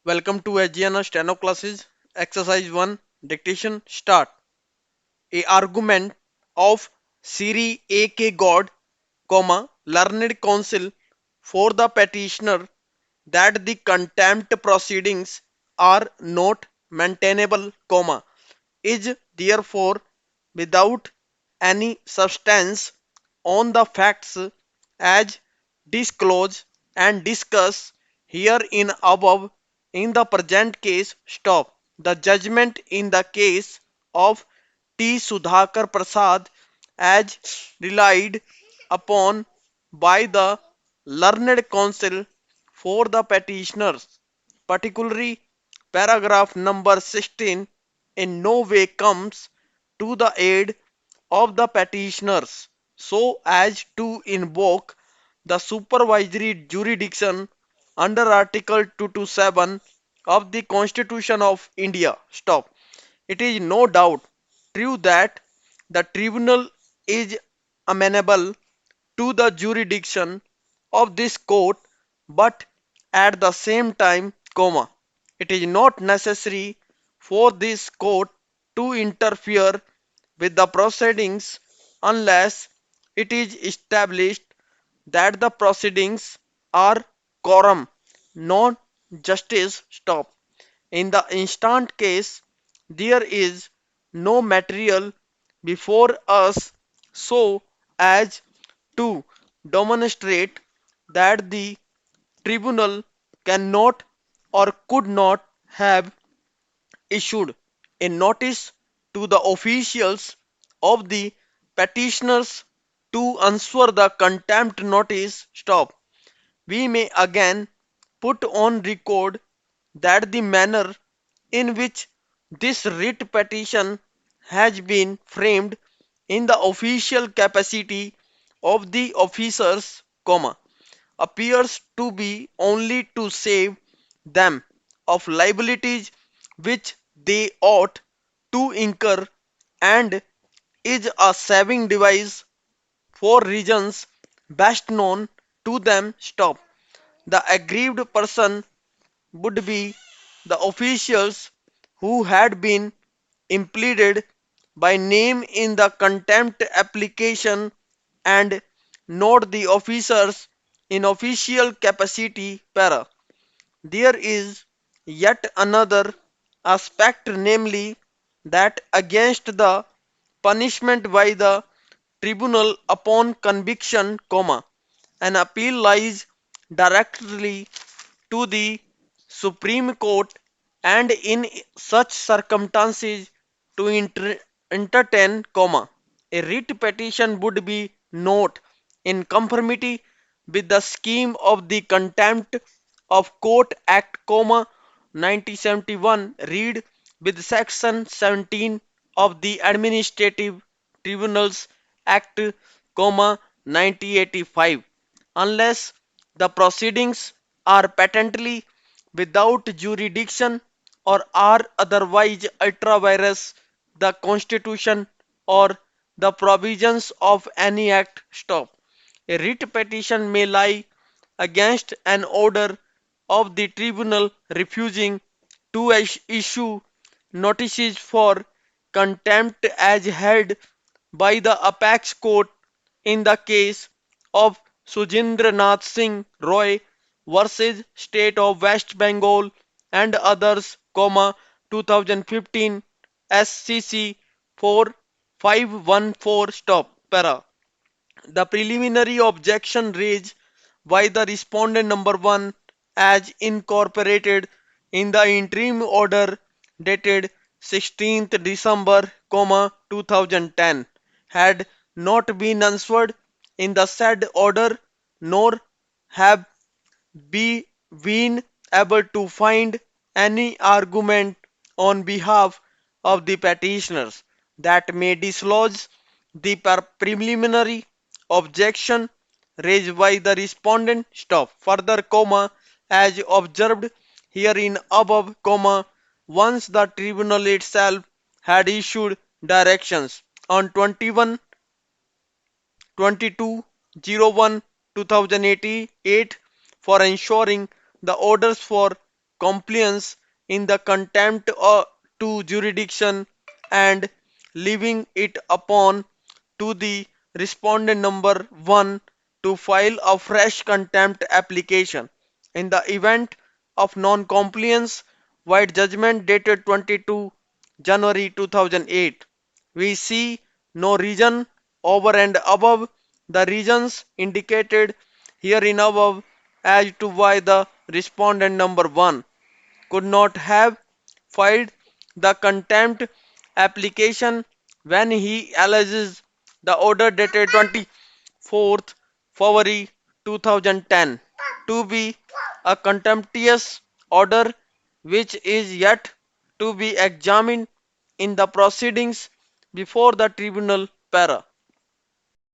Welcome to Agiana Steno classes. Exercise 1. Dictation start. A argument of Siri A.K. God, learned counsel for the petitioner that the contempt proceedings are not maintainable, is therefore without any substance on the facts as disclosed and discussed here in above. In the present case, stop. The judgment in the case of T. Sudhakar Prasad as relied upon by the learned counsel for the petitioners, particularly paragraph number 16, in no way comes to the aid of the petitioners so as to invoke the supervisory jurisdiction under Article 227 of the Constitution of India. Stop. It is no doubt true that the tribunal is amenable to the jurisdiction of this court, but at the same time, it is not necessary for this court to interfere with the proceedings unless it is established that the proceedings are quorum, non justice. Stop. In the instant case, there is no material before us so as to demonstrate that the tribunal cannot or could not have issued a notice to the officials of the petitioners to answer the contempt notice. Stop. We may again put on record that the manner in which this writ petition has been framed in the official capacity of the officers, appears to be only to save them of liabilities which they ought to incur, and is a saving device for reasons best known to them. Stop. The aggrieved person would be the officials who had been impleaded by name in the contempt application, and not the officers in official capacity. There is yet another aspect, namely that against the punishment by the tribunal upon conviction, an appeal lies directly to the Supreme Court, and in such circumstances to entertain, a writ petition would be not in conformity with the scheme of the Contempt of Court Act, 1971, read with section 17 of the Administrative Tribunals Act, 1985, unless the proceedings are patently without jurisdiction or are otherwise ultra vires the Constitution or the provisions of any act. Stop. A writ petition may lie against an order of the tribunal refusing to issue notices for contempt as held by the apex court in the case of Sujendra Nath Singh Roy versus State of West Bengal and others, 2015 SCC 4514. Stop. The preliminary objection raised by the respondent number 1 as incorporated in the interim order dated 16th December, 2010 had not been answered in the said order, nor have be been able to find any argument on behalf of the petitioners that may dislodge the preliminary objection raised by the respondent. Stop. Further, as observed herein above, once the tribunal itself had issued directions on 22/01/2088 for ensuring the orders for compliance in the contempt to jurisdiction and leaving it upon to the respondent number 1 to file a fresh contempt application. In the event of non-compliance, White judgment dated 22 January 2008. We see no reason over and above the reasons indicated herein above as to why the respondent number 1 could not have filed the contempt application when he alleges the order dated 24th February 2010 to be a contemptuous order which is yet to be examined in the proceedings before the tribunal para.